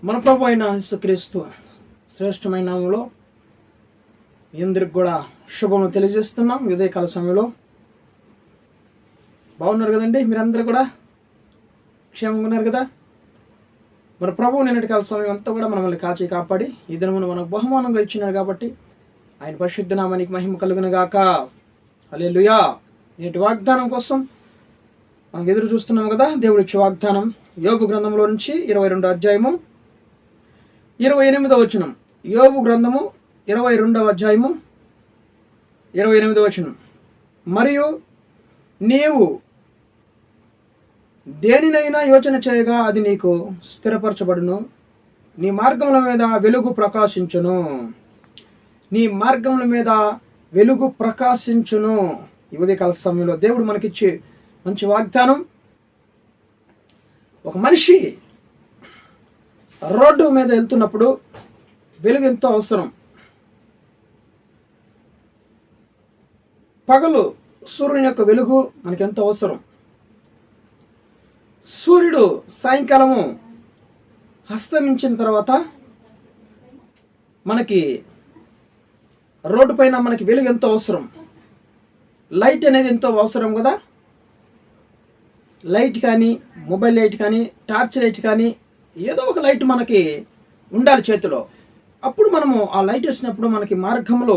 మన ప్రభు అయిన యేసుక్రీస్తు శ్రేష్టమైన నామములో మీ అందరికి కూడా శుభములు తెలియజేస్తున్నాం. ఉదయకాల సమయంలో బాగున్నారు కదండి, మీరందరూ కూడా క్షేమంగా ఉన్నారు కదా. మన ప్రభువు నిన్నటి కాల సమయం అంతా కూడా మనల్ని కాచి కాపాడి ఈ దినమును మనకు బహుమానంగా ఇచ్చినాడు కాబట్టి ఆయన పరిశుద్ధ నామానికి మహిమ కలుగును గాక. హల్లెలూయా. నేటి వాగ్దానం కోసం మనకు ఎదురు చూస్తున్నాం కదా. దేవుడి ఇచ్చే వాగ్దానం యోబు గ్రంథంలో నుంచి 22వ అధ్యాయము 28వ వచనం. యోబు గ్రంథము 22వ అధ్యాయము 28వ వచనం. మరియు నీవు దేనినైనా యోచన చేయగా అది నీకు స్థిరపరచబడును, నీ మార్గముల మీద వెలుగు ప్రకాశించును. నీ మార్గముల మీద వెలుగు ప్రకాశించును. ఈ ఉదయకాల సమయంలో దేవుడు మనకిచ్చే మంచి వాగ్దానం. ఒక మనిషి రోడ్డు మీద వెళ్తున్నప్పుడు వెలుగు ఎంతో అవసరం. పగలు సూర్యుని యొక్క వెలుగు మనకి ఎంతో అవసరం. సూర్యుడు సాయంకాలము అస్తమించిన తర్వాత మనకి రోడ్డు పైన మనకి వెలుగు ఎంతో అవసరం. లైట్ అనేది ఎంతో అవసరం కదా. లైట్ కానీ, మొబైల్ లైట్ కానీ, టార్చ్ లైట్ కానీ, ఏదో ఒక లైట్ మనకి ఉండాలి చేతిలో. అప్పుడు మనము ఆ లైట్ వేసినప్పుడు మనకి మార్గంలో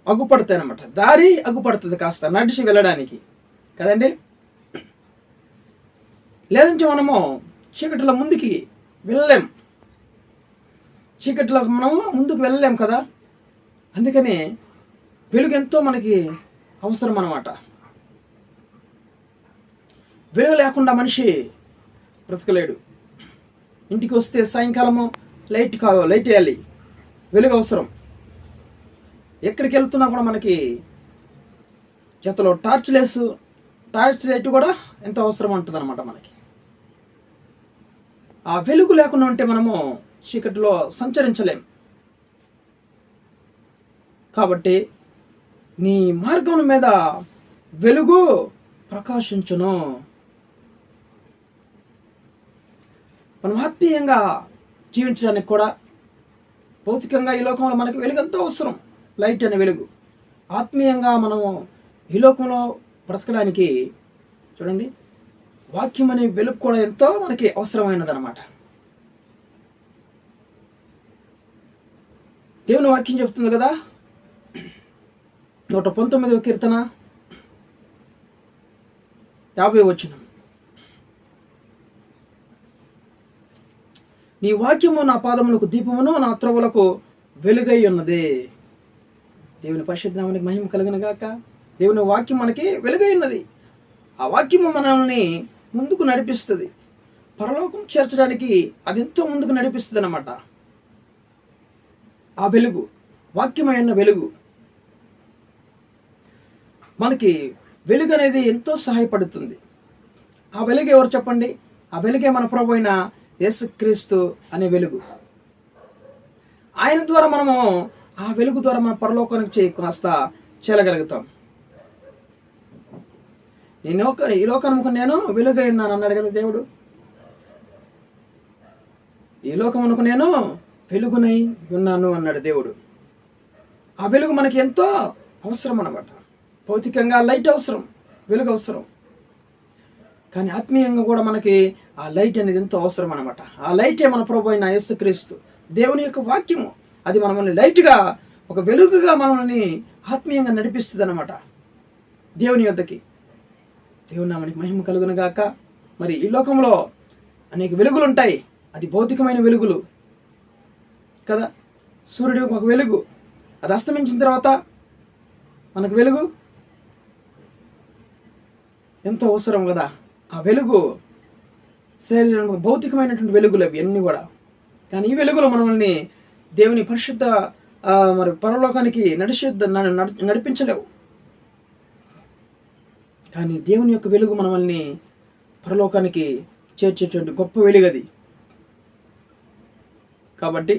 అగ్గుపడతాయి అన్నమాట. దారి అగ్గుపడుతుంది కాస్త నడిచి వెళ్ళడానికి కదండి. లేదంటే మనము చీకటిలో ముందుకి వెళ్ళలేం. చీకటిలో మనము ముందుకు వెళ్ళలేం కదా. అందుకని వెలుగు ఎంతో మనకి అవసరం అన్నమాట. వెలుగు లేకుండా మనిషి బ్రతకలేడు. ఇంటికి వస్తే సాయంకాలము లైట్ వేయాలి, వెలుగు అవసరం. ఎక్కడికి వెళ్తున్నా కూడా మనకి చేతిలో టార్చ్ లైట్ కూడా ఎంతో అవసరం ఉంటుంది అనమాట మనకి. ఆ వెలుగు లేకుండా ఉంటే మనము చీకటిలో సంచరించలేం. కాబట్టి నీ మార్గం మీద వెలుగు ప్రకాశించును. మనం ఆత్మీయంగా జీవించడానికి కూడా భౌతికంగా ఈ లోకంలో మనకి వెలుగు ఎంతో అవసరం. లైట్ అనే వెలుగు. ఆత్మీయంగా మనము ఈ లోకంలో బ్రతకడానికి చూడండి, వాక్యం అనే వెలుగు కూడా ఎంతో మనకి అవసరమైనది అనమాట. దేవుని వాక్యం చెప్తుంది కదా, 119వ కీర్తన 50వ వచనం. నీ వాక్యము నా పాదములకు దీపమును, నా త్రోవలకు వెలుగై ఉన్నది. దేవుని పరిశుద్ధ నామానికి మహిమ కలుగును గాక. దేవుని వాక్యం మనకి వెలుగై ఉన్నది. ఆ వాక్యము మనల్ని ముందుకు నడిపిస్తుంది. పరలోకం చేర్చడానికి అది ఎంతో ముందుకు నడిపిస్తుంది అన్నమాట. ఆ వెలుగు వాక్యమైన వెలుగు మనకి వెలుగు అనేది ఎంతో సహాయపడుతుంది. ఆ వెలుగు ఎవరు చెప్పండి? ఆ వెలుగే మన ప్రభు అయిన యేసుక్రీస్తు అనే వెలుగు. ఆయన ద్వారా మనము ఆ వెలుగు ద్వారా మన పరలోకానికి కాస్త చేరగలుగుతాం. ఈ లోకానికి నేను వెలుగై ఉన్నాను అన్నాడు కదా దేవుడు. ఈ లోకమునకు నేను వెలుగునై ఉన్నాను అన్నాడు దేవుడు. ఆ వెలుగు మనకి ఎంతో అవసరం అన్నమాట. భౌతికంగా లైట్ అవసరం, వెలుగు అవసరం. కానీ ఆత్మీయంగా కూడా మనకి ఆ లైట్ అనేది ఎంతో అవసరం అన్నమాట. ఆ లైటే మన ప్రభు అయిన యేసుక్రీస్తు, దేవుని యొక్క వాక్యము. అది మనల్ని లైట్గా, ఒక వెలుగుగా మనల్ని ఆత్మీయంగా నడిపిస్తుంది అన్నమాట దేవుని యొద్దకి. దేవుని నామానికి మహిమ కలుగును గాక. మరి ఈ లోకంలో అనేక వెలుగులు ఉంటాయి. అది భౌతికమైన వెలుగులు కదా. సూర్యుడు ఒక వెలుగు, అది అస్తమించిన తర్వాత మనకు వెలుగు ఎంతో అవసరం కదా. ఆ వెలుగు శరీరం భౌతికమైనటువంటి వెలుగులు అవి అన్నీ కూడా. కానీ ఈ వెలుగులో మనల్ని దేవుని పరిశుద్ధ మరి పరలోకానికి నడిపించలేవు. కానీ దేవుని యొక్క వెలుగు మనల్ని పరలోకానికి చేర్చేటువంటి గొప్ప వెలుగది. కాబట్టి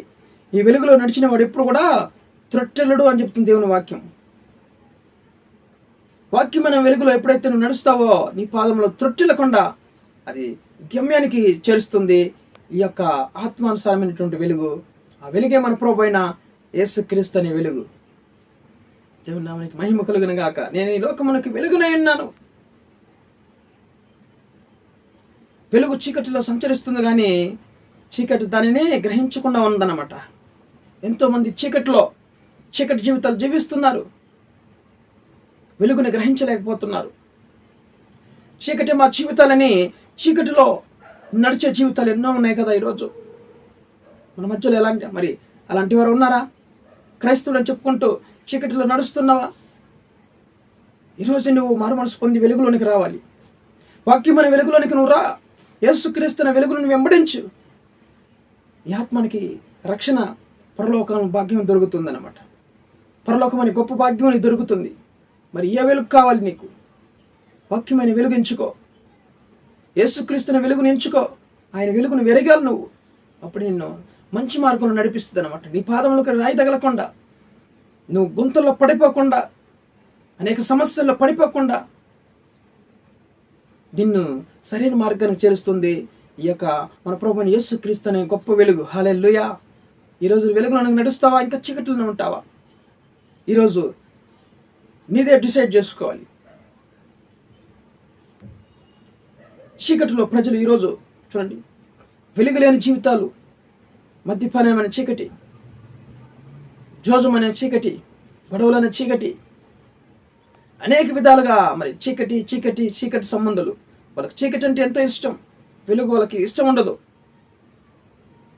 ఈ వెలుగులో నడిచిన వాడు ఎప్పుడు కూడా త్రొట్టెలడు అని చెప్తుంది దేవుని వాక్యం. వాక్యమైన వెలుగులో ఎప్పుడైతే నువ్వు నడుస్తావో నీ పాదంలో త్రొట్టెలకుండా అది గమ్యానికి చేరుస్తుంది. ఈ యొక్క ఆత్మానుసారమైనటువంటి వెలుగు. ఆ వెలుగే మన ప్రభు అయిన యేసుక్రీస్తు అనే వెలుగు. దేవుని నామమునకు మహిమ కలుగును గాక. నేను ఈ లోకమునకు వెలుగునై ఉన్నాను. వెలుగు చీకటిలో సంచరిస్తుంది కానీ చీకటి దానిని గ్రహించకుండా ఉందన్నమాట. ఎంతోమంది చీకటి జీవితాలు జీవిస్తున్నారు, వెలుగుని గ్రహించలేకపోతున్నారు. చీకటి మా జీవితాలని, చీకటిలో నడిచే జీవితాలు ఎన్నో ఉన్నాయి కదా ఈరోజు మన మధ్యలో. అలాంటి వారు ఉన్నారా? క్రైస్తవులు అని చెప్పుకుంటూ చీకటిలో నడుస్తున్నావా? ఈరోజు నువ్వు మారుమనసు పొంది వెలుగులోనికి రావాలి. వాక్యమైన వెలుగులోనికి నువ్వు రా. యేసుక్రీస్తున్న వెలుగును వెంబడించు. ఈ ఆత్మనికి రక్షణ, పరలోకం భాగ్యం దొరుకుతుందన్నమాట. పరలోకం అనే గొప్ప భాగ్యం అని దొరుకుతుంది. మరి ఏ వెలుగు కావాలి నీకు? వాక్యమైన వెలుగు ఎంచుకో. యేసుక్రీస్తున్న వెలుగును ఎంచుకో. ఆయన వెలుగును వెరగాలి నువ్వు. అప్పుడు నిన్ను మంచి మార్గంలో నడిపిస్తుంది అనమాట. నీ పాదములకు రాయి తగలకుండా, నువ్వు గుంతల్లో పడిపోకుండా, అనేక సమస్యల్లో పడిపోకుండా నిన్ను సరైన మార్గానికి చేరుస్తుంది ఈ యొక్క మన ప్రభువైన యేసుక్రీస్తు అనే గొప్ప వెలుగు. హల్లెలూయా. ఈరోజు వెలుగులో నడుస్తావా, ఇంకా చీకటిలోనే ఉంటావా? ఈరోజు నీదే డిసైడ్ చేసుకోవాలి. చీకటిలో ప్రజలు ఈరోజు చూడండి, వెలుగులేని జీవితాలు, మద్యపానమైన చీకటి, జోజం అనే చీకటి, గొడవలనే చీకటి, అనేక విధాలుగా మరి చీకటి సంబంధాలు. వాళ్ళకి చీకటి అంటే ఎంతో ఇష్టం, వెలుగు వాళ్ళకి ఇష్టం ఉండదు.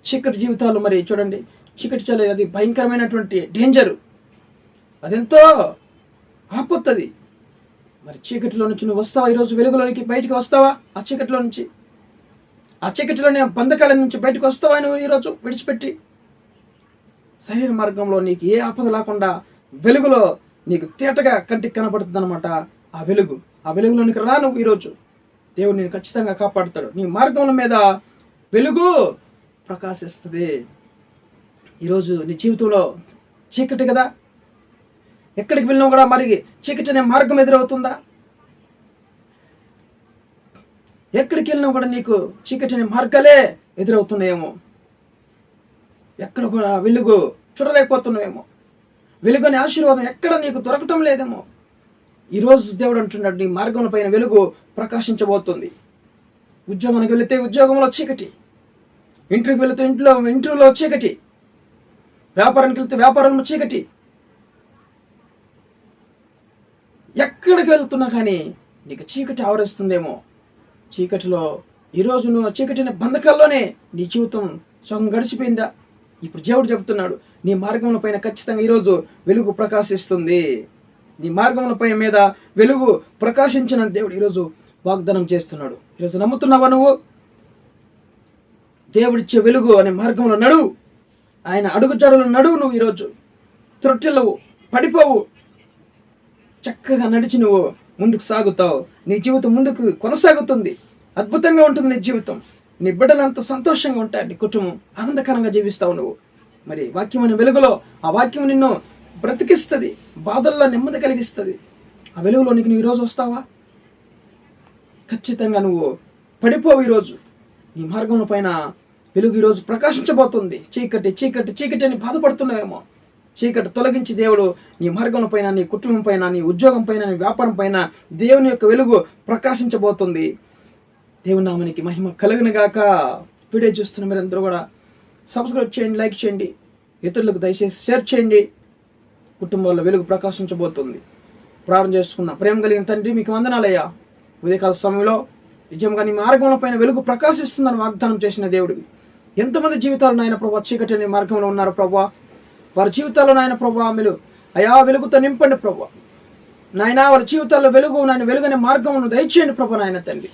చీకటి జీవితాలు మరి చూడండి, చీకటి చాలా అది భయంకరమైనటువంటి డేంజరు, అదెంతో ఆపొత్తది. మరి చీకటిలో నుంచి నువ్వు వస్తావా? ఈరోజు వెలుగులోనికి బయటికి వస్తావా? ఆ చీకటిలో నుంచి, ఆ చీకటిలోని బంధకాల నుంచి బయటకు వస్తావా నువ్వు ఈరోజు విడిచిపెట్టి? సరైన మార్గంలో నీకు ఏ ఆపద లేకుండా వెలుగులో నీకు తేటగా కంటికి కనపడుతుంది అనమాట ఆ వెలుగు. ఆ వెలుగులోనికి రా నువ్వు. ఈరోజు దేవుడు నేను ఖచ్చితంగా కాపాడుతాడు. నీ మార్గముల మీద వెలుగు ప్రకాశిస్తుంది. ఈరోజు నీ జీవితంలో చీకటి కదా, ఎక్కడికి వెళ్ళినా కూడా మరి చీకటి అనే మార్గం ఎదురవుతుందా? ఎక్కడికి వెళ్ళినా కూడా నీకు చీకటి అనే మార్గాలే ఎదురవుతున్నాయేమో. ఎక్కడ కూడా వెలుగు చూడలేకపోతున్నావేమో. వెలుగు అనే ఆశీర్వాదం ఎక్కడ నీకు దొరకటం లేదేమో. ఈరోజు దేవుడు అంటున్నాడు, నీ మార్గం పైన వెలుగు ప్రకాశించబోతుంది. ఉద్యోగానికి వెళితే ఉద్యోగంలో చీకటి, ఇంటర్కి వెళితే ఇంటర్లో చీకటి, వ్యాపారానికి వెళితే వ్యాపారంలో చీకటి. ఎక్కడికి వెళ్తున్నా కానీ నీకు చీకటి ఆవరిస్తుందేమో. చీకటిలో ఈరోజు నువ్వు చీకటి బంధకాల్లోనే నీ జీవితం సగం గడిచిపోయిందా? ఇప్పుడు దేవుడు చెబుతున్నాడు, నీ మార్గముల పైన ఖచ్చితంగా ఈరోజు వెలుగు ప్రకాశిస్తుంది. నీ మార్గముల పైన మీద వెలుగు ప్రకాశించిన దేవుడు ఈరోజు వాగ్దానం చేస్తున్నాడు. ఈరోజు నమ్ముతున్నావా నువ్వు? దేవుడిచ్చే వెలుగు అనే మార్గంలో నడువు. ఆయన అడుగుజాడలో నడువు. నువ్వు ఈరోజు త్రొట్టెలవు, పడిపోవు. చక్కగా నడిచి నువ్వు ముందుకు సాగుతావు. నీ జీవితం ముందుకు కొనసాగుతుంది. అద్భుతంగా ఉంటుంది నీ జీవితం. నీ బిడ్డలంతా సంతోషంగా ఉంటారు. నీ కుటుంబం ఆనందకరంగా జీవిస్తావు నువ్వు. మరి వాక్యమైన వెలుగులో ఆ వాక్యం నిన్ను బ్రతికిస్తుంది, బాధల్లో నెమ్మది కలిగిస్తుంది. ఆ వెలుగులోనికి నువ్వు ఈరోజు వస్తావా? ఖచ్చితంగా నువ్వు పడిపోవు. ఈరోజు నీ మార్గంలో పైన వెలుగు ఈరోజు ప్రకాశించబోతుంది. చీకటి అని బాధపడుతున్నావేమో. చీకటి తొలగించి దేవుడు నీ మార్గం పైన, నీ కుటుంబం పైన, నీ ఉద్యోగం పైన, నీ వ్యాపారం పైన దేవుని యొక్క వెలుగు ప్రకాశించబోతుంది. దేవుని నామానికి మహిమ కలుగును గాక. వీడియో చూస్తున్న మీరందరూ కూడా సబ్స్క్రైబ్ చేయండి, లైక్ చేయండి, ఇతరులకు దయచేసి షేర్ చేయండి. కుటుంబాల్లో వెలుగు ప్రకాశించబోతుంది. ప్రార్థన చేసుకుందాం. ప్రేమ కలిగిన తండ్రి, మీకు వందనాలయ్యా. ఉదయకాల సమయంలో నిజంగా నీ మార్గంలో పైన వెలుగు ప్రకాశిస్తుందని వాగ్దానం చేసిన దేవుడివి. ఎంతమంది జీవితాలు నాయన ప్రభా చీకటి అనే మార్గంలో ఉన్నారు ప్రభా. వారి జీవితాల్లో నాయన ప్రభా మీరు అయా వెలుగుతో నింపండి ప్రభా. నాయన వారి జీవితాల్లో వెలుగనే మార్గమును దయచేయండి ప్రభా. నాయన తండ్రి,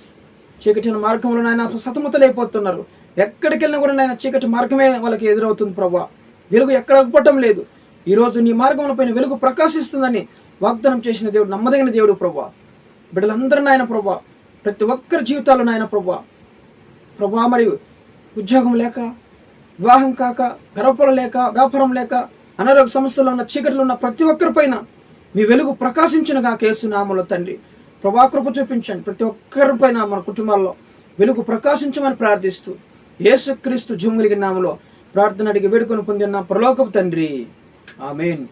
చీకటి అనే మార్గంలో నాయన సతమతలైపోతున్నారు. ఎక్కడికి వెళ్ళినా కూడా నాయన చీకటి మార్గమే వాళ్ళకి ఎదురవుతుంది ప్రభా. వెలుగు ఎక్కడ అగ్గిపట్టం లేదు. ఈరోజు నీ మార్గంలో పైన వెలుగు ప్రకాశిస్తుందని వాగ్దానం చేసిన దేవుడు నమ్మదగిన దేవుడు ప్రభా. బిడ్డలందరూ నాయన ప్రభా, ప్రతి ఒక్కరి జీవితాల్లో నాయన ప్రభా మరి ఉద్యోగం లేక, వివాహం కాక, గర్భఫలం లేక, వ్యాపారం లేక, అనారోగ్య సమస్యలు ఉన్న, చీకటిలో ఉన్న ప్రతి ఒక్కరి పైన మీ వెలుగు ప్రకాశించునుగా యేసు నామములో తండ్రి. ప్రభా కృప చూపించండి. ప్రతి ఒక్కరి పైన మన కుటుంబాల్లో వెలుగు ప్రకాశించమని ప్రార్థిస్తూ యేసుక్రీస్తు జీవం కలిగిన నామములో ప్రార్థన అడిగి వేడుకొని పొందిన పరలోకపు తండ్రి, ఆమేన్.